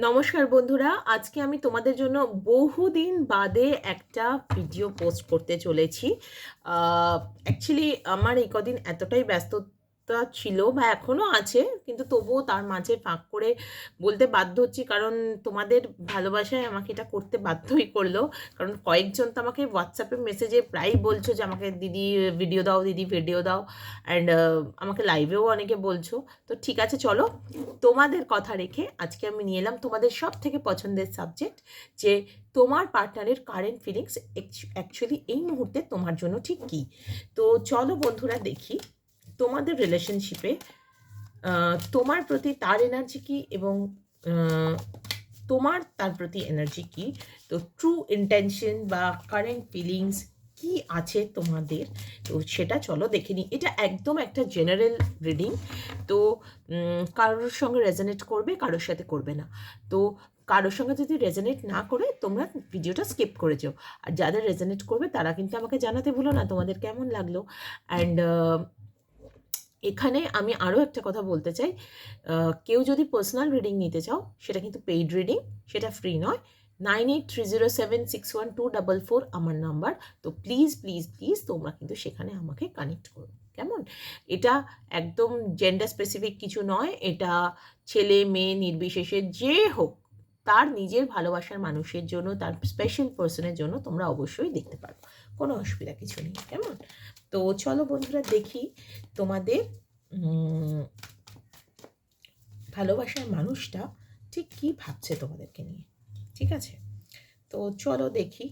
নমস্কার বন্ধুরা, আজকে আমি তোমাদের জন্য বহুদিন বাদে একটা ভিডিও পোস্ট করতে চলেছি। অ্যাকচুয়ালি আমার এই কদিন এতটাই ব্যস্ততা ছিল বা এখনও আছে, কিন্তু তবুও তার মাঝে ফাঁক করে বলতে বাধ্য হচ্ছি, কারণ তোমাদের ভালোবাসায় আমাকে এটা করতে বাধ্যই করলো। কারণ কয়েকজন তো আমাকে হোয়াটসঅ্যাপে মেসেজে প্রায়ই বলছো যে আমাকে দিদি ভিডিও দাও, দিদি ভিডিও দাও, অ্যান্ড আমাকে লাইভেও অনেকে বলছো। তো ঠিক আছে, চলো তোমাদের কথা রেখে আজকে আমি নিয়ে এলাম তোমাদের সব থেকে পছন্দের সাবজেক্ট, যে তোমার পার্টনারের কারেন্ট ফিলিংস অ্যাকচুয়ালি এই মুহূর্তে তোমার জন্য ঠিক কী। তো চলো বন্ধুরা দেখি তোমাদের রিলেশনশিপে তোমার প্রতি তার এনার্জি কী এবং তোমার তার প্রতি এনার্জি কী। তো ট্রু ইন্টেনশন বা কারেন্ট ফিলিংস কি আছে তোমাদের, তো সেটা চলো দেখে নিই। এটা একদম একটা জেনারেল রিডিং, তো কারোর সঙ্গে রেজনেট করবে, কারোর সাথে করবে না। তো কারোর সঙ্গে যদি রেজনেট না করে তোমরা ভিডিওটা স্কিপ করে যাও, আর যাদের রেজনেট করবে তারা কিন্তু আমাকে জানাতে ভুলো না তোমাদের কেমন লাগলো। অ্যান্ড এখানে আমি আরও একটা কথা বলতে চাই, কেউ যদি পার্সোনাল রিডিং নিতে চাও সেটা কিন্তু পেইড রিডিং, সেটা ফ্রি নয়। 9830761244 আমার নাম্বার। তো প্লিজ প্লিজ প্লিজ তোমরা কিন্তু সেখানে আমাকে কানেক্ট করো, কেমন? এটা একদম জেন্ডার স্পেসিফিক কিছু নয়, এটা ছেলে মেয়ে নির্বিশেষে যে হোক, তার নিজের ভালোবাসার মানুষের জন্য, তার স্পেশাল পার্সনের জন্য তোমরা অবশ্যই দেখতে পারো, কোনো অসুবিধা কিছু নেই, কেমন? তো চলো বন্ধুরা দেখি তোমাদের ভালোবাসার মানুষটা ঠিক কী ভাবছে তোমাদেরকে নিয়ে। ঠিক আছে, তো চলো দেখি।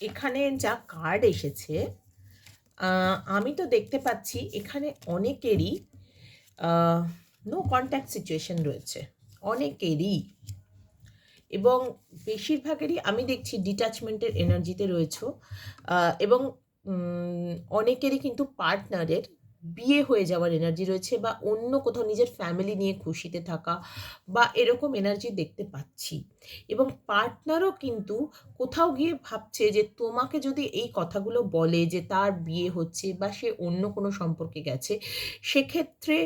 এখানে যা কার্ড এসেছে, আমি তো দেখতে পাচ্ছি এখানে অনেকেরই নো কন্ট্যাক্ট সিচুয়েশন রয়েছে, অনেকেরই, এবং বেশিরভাগেরই আমি দেখছি ডিট্যাচমেন্টের এনার্জিতে রয়েছে। এবং অনেকেরই কিন্তু পার্টনারের বিয়ে হয়ে যাওয়ার এনার্জি রয়েছে, বা অন্য কোথাও নিজের ফ্যামিলি নিয়ে খুশিতে থাকা, বা এরকম এনার্জি দেখতে পাচ্ছি। এবং পার্টনারও কিন্তু কোথাও গিয়ে ভাবছে যে তোমাকে যদি এই কথাগুলো বলে যে তার বিয়ে হচ্ছে বা সে অন্য কোনো সম্পর্কে গেছে, সেক্ষেত্রে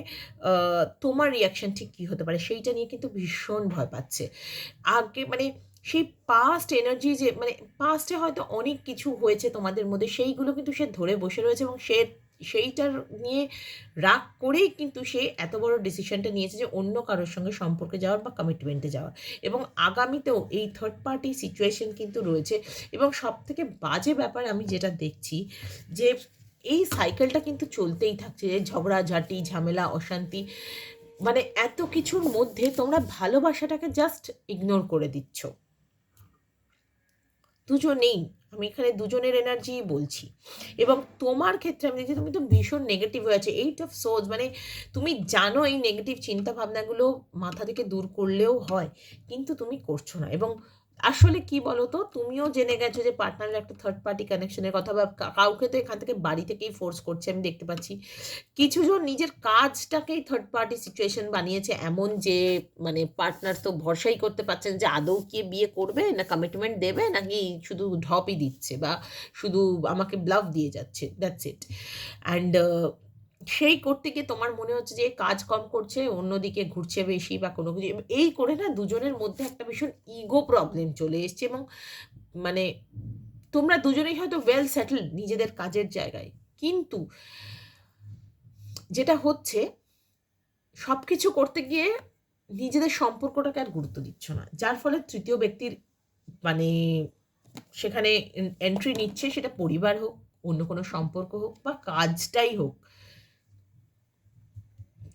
তোমার রিয়াকশন ঠিক কী হতে পারে সেইটা নিয়ে কিন্তু ভীষণ ভয় পাচ্ছে। আগে মানে সেই পাস্ট এনার্জি, যে মানে পাস্টে হয়তো অনেক কিছু হয়েছে তোমাদের মধ্যে, সেইগুলো কিন্তু সে ধরে বসে রয়েছে, এবং সেইটার নিয়ে রাগ করেই কিন্তু সে এত বড় ডিসিশনটা নিয়েছে যে অন্য কারোর সঙ্গে সম্পর্কে যাওয়ার বা কমিটমেন্টে যাওয়ার। এবং আগামীতেও এই থার্ড পার্টি সিচুয়েশন কিন্তু রয়েছে। এবং সব থেকে বাজে ব্যাপার আমি যেটা দেখছি, যে এই সাইকেলটা কিন্তু চলতেই থাকছে, যে ঝগড়াঝাটি, ঝামেলা, অশান্তি, মানে এত কিছুর মধ্যে তোমরা ভালোবাসাটাকে জাস্ট ইগনোর করে দিচ্ছ দুজনেই। আমি এখানে দুজনের এনার্জি বলছি। এবং তোমার ক্ষেত্রে আমি দেখছি তুমি তো ভীষণ নেগেটিভ হয়ে আছে, এইট অফ সোর্স, মানে তুমি জানো এই নেগেটিভ চিন্তা ভাবনাগুলো মাথা থেকে দূর করলেও হয়, কিন্তু তুমি করছো না। এবং আসলে কি বলো তো, তুমিও জেনে গেছো যে পার্টনারের একটা থার্ড পার্টি কানেকশনের কথা, বা কাউকে তো এখান থেকে বাড়ি থেকেই ফোর্স করছে আমি দেখতে পাচ্ছি। কিছুজন নিজের কাজটাকেই থার্ড পার্টি সিচুয়েশন বানিয়েছে এমন, যে মানে পার্টনার তো ভরসাই করতে পারছেন যে আদৌ কি বিয়ে করবে, না কমিটমেন্ট দেবে, নাকি শুধু ঢপই দিচ্ছে, বা শুধু আমাকে ব্লাফ দিয়ে যাচ্ছে, দ্যাটস ইট। অ্যান্ড সেই করতে গিয়ে তোমার মনে হচ্ছে যে কাজ কম করছে, অন্যদিকে ঘুরছে বেশি, বা কোনো কিছু এই করে না দুজনের মধ্যে একটা ভীষণ ইগো প্রবলেম চলে এসছে। এবং মানে তোমরা দুজনেই হয়তো ওয়েল সেটেলড নিজেদের কাজের জায়গায়, কিন্তু যেটা হচ্ছে সব কিছু করতে গিয়ে নিজেদের সম্পর্কটাকে আর গুরুত্ব দিচ্ছ না, যার ফলে তৃতীয় ব্যক্তির মানে সেখানে এন্ট্রি নিচ্ছে, সেটা পরিবার হোক, অন্য কোনো সম্পর্ক হোক, বা কাজটাই হোক।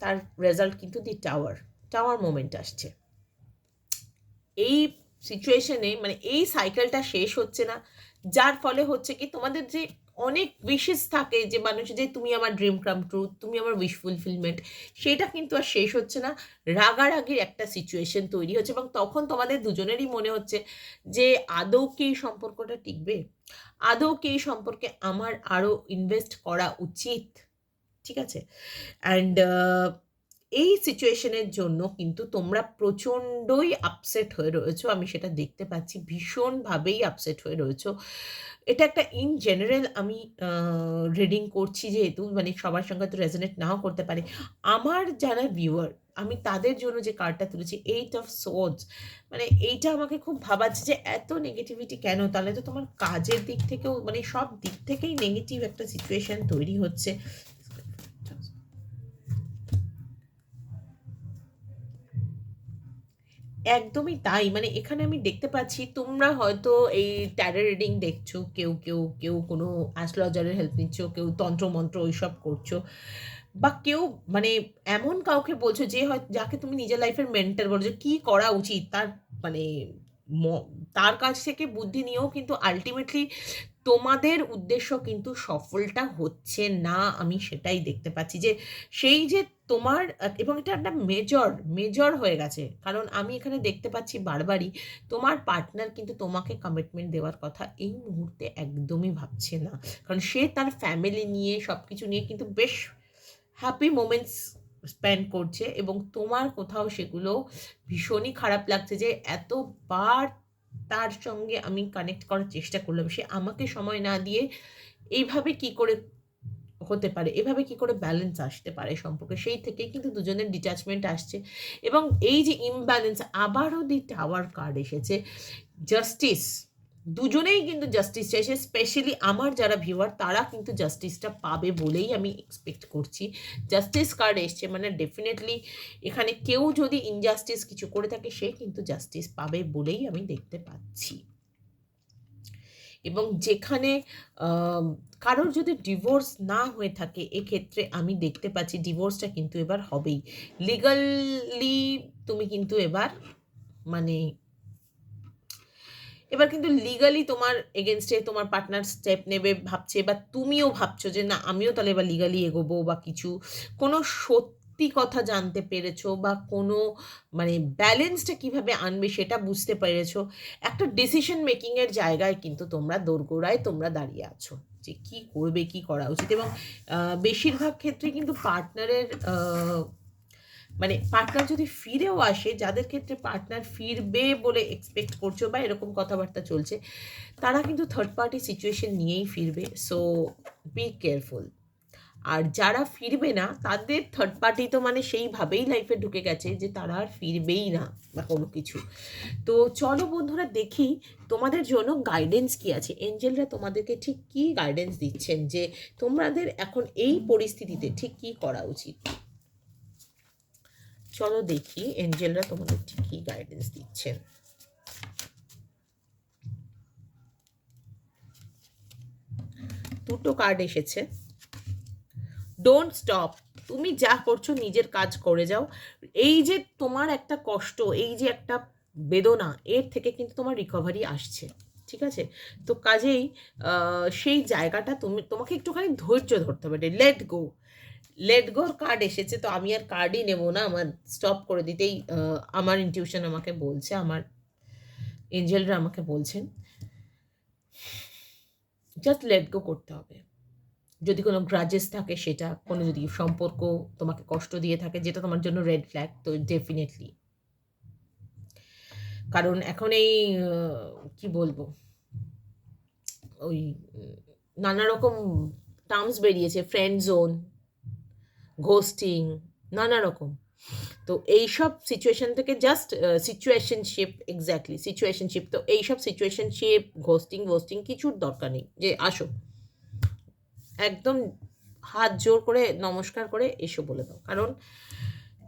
তার রেজাল্ট কিন্তু টাওয়ার টাওয়ার মোমেন্ট আসছে। এই সিচুয়েশনে মানে এই সাইকেলটা শেষ হচ্ছে না, যার ফলে হচ্ছে কি তোমাদের যে অনেক উইশেস থাকে যে মানুষ, যে তুমি আমার ড্রিম কাম ট্রু, তুমি আমার উইশ ফুলফিলমেন্ট, সেটা কিন্তু আর শেষ হচ্ছে না। রাগারাগির একটা সিচুয়েশন তৈরি হচ্ছে এবং তখন তোমাদের দুজনেরই মনে হচ্ছে যে আদৌ কি এই সম্পর্কটা টিকবে, আদৌ কি এই সম্পর্কে আমার আরও ইনভেস্ট করা উচিত। ঠিক আছে? অ্যান্ড এই সিচুয়েশনের জন্য কিন্তু তোমরা প্রচণ্ডই আপসেট হয়ে রয়েছো, আমি সেটা দেখতে পাচ্ছি, ভীষণভাবেই আপসেট হয়ে রয়েছো। এটা একটা ইন জেনারেল আমি রিডিং করছি, যেহেতু মানে সবার সঙ্গে তো রেজোনেট নাও করতে পারে। আমার যারা ভিউয়ার, আমি তাদের জন্য যে কার্ডটা তুলেছি, 8 অফ সোর্ডস, মানে এইটা আমাকে খুব ভাবাচ্ছে যে এত নেগেটিভিটি কেন? তাহলে তো তোমার কাজের দিক থেকেও মানে সব দিক থেকেই নেগেটিভ একটা সিচুয়েশন তৈরি হচ্ছে। একদমই তাই। মানে এখানে আমি দেখতে পাচ্ছি তোমরা হয়তো এই ট্যারো রিডিং দেখছো, কেউ কোনো অ্যাস্ট্রোলজারের হেল্প নিচ্ছ, কেউ তন্ত্রমন্ত্র ওইসব করছো, বা কেউ মানে এমন কাউকে বলছো যে যাকে তুমি নিজের লাইফের মেন্টর বলছো, কি করা উচিত তার মানে ম- তার কাছ থেকে বুদ্ধি নিয়েও কিন্তু আলটিমেটলি তোমাদের উদ্দেশ্য কিন্তু সফলটা হচ্ছে না। আমি সেটাই দেখতে পাচ্ছি যে সেই যে তোমার এবং এটা একটা মেজর মেজর হয়ে গেছে, কারণ আমি এখানে দেখতে পাচ্ছি বারবারই তোমার পার্টনার কিন্তু তোমাকে কমিটমেন্ট দেওয়ার কথা এই মুহূর্তে একদমই ভাবছে না, কারণ সে তার ফ্যামিলি নিয়ে সব কিছু নিয়ে কিন্তু বেশ হ্যাপি মোমেন্টস স্পেন্ড করছে এবং তোমার কোথাও সেগুলো ভীষণই খারাপ লাগছে যে এতবার তার সঙ্গে আমি কানেক্ট করার চেষ্টা করলাম, সে আমাকে সময় না দিয়ে এইভাবে কি করে হতে পারে, এভাবে কি করে ব্যালেন্স আসতে পারে সম্পর্কে, সেই থেকেই কিন্তু দুজনের ডিট্যাচমেন্ট আসছে। এবং এই যে ইমব্যালেন্স, আবারও দি টাওয়ার কার্ড এসেছে, জাস্টিস, দুজনেই কিন্তু জাস্টিস চাইছে, স্পেশালি আমার যারা ভিউয়ার তারা কিন্তু জাস্টিসটা পাবে বলেই আমি এক্সপেক্ট করছি। জাস্টিস কার্ড এসছে মানে ডেফিনেটলি এখানে কেউ যদি ইনজাস্টিস কিছু করে থাকে সে কিন্তু জাস্টিস পাবে বলেই আমি দেখতে পাচ্ছি। এবং যেখানে কারোর যদি ডিভোর্স না হয়ে থাকে, এক্ষেত্রে আমি দেখতে পাচ্ছি ডিভোর্সটা কিন্তু এবার হবেই। লিগালি তুমি কিন্তু এবার মানে এবার কিন্তু লিগালি তোমার এগেনস্টে তোমার পার্টনার স্টেপ নেবে ভাবছে, বা তুমিও ভাবছো যে না আমিও তাহলে এবার লিগালি এগোবো, বা কিছু কোনো সত্যি কথা জানতে পেরেছো, বা কোনো মানে ব্যালেন্সটা কিভাবে আনবে সেটা বুঝতে পেরেছো। একটা ডিসিশন মেকিংয়ের জায়গায় কিন্তু তোমরা দোরগোড়ায় তোমরা দাঁড়িয়ে আছো যে কি করবে, কি করা উচিত। এবং বেশিরভাগ ক্ষেত্রে কিন্তু পার্টনারের মানে পার্টনার যদি ফিরেও আসে, যাদের ক্ষেত্রে পার্টনার ফিরবে বলে এক্সপেক্ট করছো বা এরকম কথাবার্তা চলছে, তারা কিন্তু থার্ড পার্টি সিচুয়েশন নিয়েই ফিরবে, সো বি কেয়ারফুল। আর যারা ফিরবে না তাদের থার্ড পার্টি তো মানে সেইভাবেই লাইফে ঢুকে গেছে যে তারা আর ফিরবেই না বা কোনো কিছু। তো চলো বন্ধুরা দেখি তোমাদের জন্য গাইডেন্স কি আছে, এঞ্জেলরা তোমাদেরকে ঠিক কি গাইডেন্স দিচ্ছেন যে তোমাদের এখন এই পরিস্থিতিতে ঠিক কি করা উচিত। চলো দেখি এঞ্জেলরা তোমাদের ঠিক কি গাইডেন্স দিচ্ছেন। দুটো কার্ড এসেছে, ডোন্ট স্টপ, তুমি যা করছো নিজের কাজ করে যাও। এই যে তোমার একটা কষ্ট, এই যে একটা বেদনা, এর থেকে কিন্তু তোমার রিকভারি আসছে, ঠিক আছে? তো কাজেই সেই জায়গাটা তোমাকে একটুখানি ধৈর্য ধরতে হবে, লেট গো। লেট গোর কার্ড এসেছে, তো আমি আর কার্ডই নেবো না, আমার স্টপ করে দিতেই আমার ইনটিউশন আমাকে বলছে, আমার এঞ্জেলরা আমাকে বলছেন জাস্ট লেট গো করতে হবে। যদি কোনো গ্রাজেস থাকে সেটা, কোনো যদি সম্পর্ক তোমাকে কষ্ট দিয়ে থাকে যেটা তোমার জন্য রেড ফ্ল্যাগ, তো ডেফিনেটলি, কারণ এখন এই কি বলবো ওই নানা রকম টার্মস বেরিয়েছে, ফ্রেন্ড জোন, ঘোস্টিং, নানা রকম। তো এইসব সিচুয়েশন থেকে জাস্ট সিচুয়েশনশিপ, এক্স্যাক্টলি সিচুয়েশনশিপ, তো এইসব সিচুয়েশনশিপ ঘোস্টিং ঘোস্টিং কিছুর দরকার নেই, যে আসো একদম হাত জোর করে নমস্কার করে এসো বলে দাও। কারণ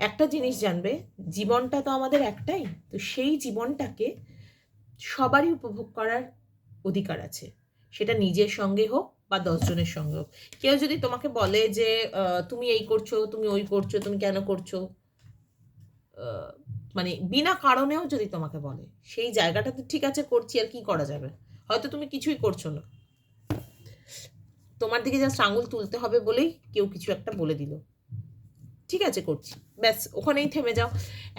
একটা জিনিস জানবে, জীবনটা তো আমাদের একটাই, তো সেই জীবনটাকে সবারই উপভোগ করার অধিকার আছে, সেটা নিজের সঙ্গে হোক বা 10 জনের সঙ্গে হোক। কেউ যদি তোমাকে বলে যে তুমি এই করছো, তুমি ওই করছো, তুমি কেন করছো, মানে বিনা কারণেও যদি তোমাকে বলে, সেই জায়গাটা তো ঠিক আছে করছি, আর কি করা যাবে, হয়তো তুমি কিছুই করছো না, তোমার দিকে জাস্ট আঙুল তুলতে হবে বলেই কেউ কিছু একটা বলে দিল, ঠিক আছে করছি, ব্যাস ওখানেই থেমে যাও।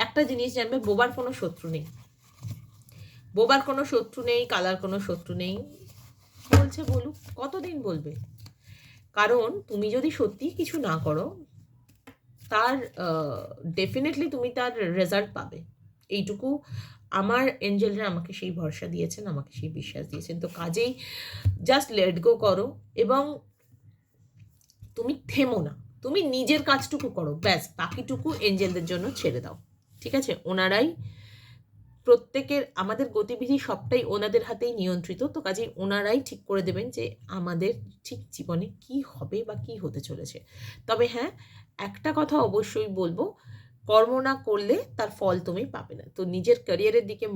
একটা জিনিস জানবে, বোবার কোনো শত্রু নেই, বোবার কোনো শত্রু নেই, কালার কোনো শত্রু নেই। বলছে বলুক, কতদিন বলবে? কারণ তুমি যদি সত্যি কিছু না করো, তার ডেফিনেটলি তুমি তার রেজাল্ট পাবে। এইটুকু আমার এঞ্জেলরা আমাকে সেই ভরসা দিয়েছেন, আমাকে সেই বিশ্বাস দিয়েছেন। তো কাজেই জাস্ট লেট গো করো এবং তুমি থেমো না, তুমি নিজের কাজটুকু করো, ব্যাস বাকিটুকু এঞ্জেলদের জন্য ছেড়ে দাও, ঠিক আছে? ওনারাই প্রত্যেকের, আমাদের গতিবিধি সবটাই ওনাদের হাতেই নিয়ন্ত্রিত। তো কাজেই ওনারাই ঠিক করে দেবেন যে আমাদের ঠিক জীবনে কি হবে বা কি হতে চলেছে। তবে হ্যাঁ, একটা কথা অবশ্যই বলবো, কর্ম না করলে তার ফল তুমি পাবে না। তো নিজের ক্যারিয়ারের দিকে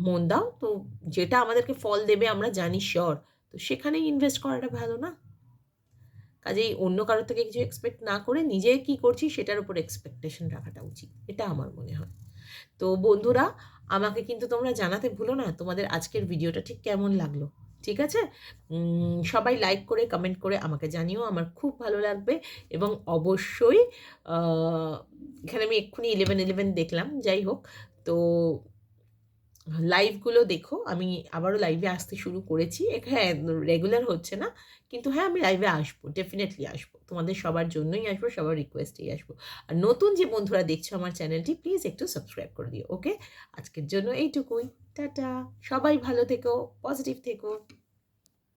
মন দাও। তো যেটা আমাদেরকে ফল দেবে আমরা জানি শিওর, তো সেখানেই ইনভেস্ট করাটা ভালো না? কাজেই অন্য কারোর থেকে কিছু এক্সপেক্ট না করে নিজে কি করছি সেটার উপর এক্সপেকটেশন রাখাটা উচিত, এটা আমার মনে হয়। তো বন্ধুরা, আমাকে কিন্তু তোমরা জানাতে ভুলো না তোমাদের আজকের ভিডিওটা ঠিক কেমন লাগলো, ঠিক আছে? সবাই লাইক করে কমেন্ট করে আমাকে জানিও, আমার খুব ভালো লাগবে। এবং অবশ্যই এখানে আমি এক্ষুনি 11 দেখলাম, যাই হোক। তো লাইভগুলো দেখো, আমি আবারও লাইভে আসতে শুরু করেছি। হ্যাঁ, রেগুলার হচ্ছে না, কিন্তু হ্যাঁ আমি লাইভে আসবো, ডেফিনেটলি আসবো, তোমাদের সবার জন্যই আসবো, সবার রিকোয়েস্টেই আসবো। আর নতুন যে বন্ধুরা দেখছো আমার চ্যানেলটি, প্লিজ একটু সাবস্ক্রাইব করে দিও, ওকে? আজকের জন্য এইটুকুই, টাটা। সবাই ভালো থেকো, পজিটিভ থেকো।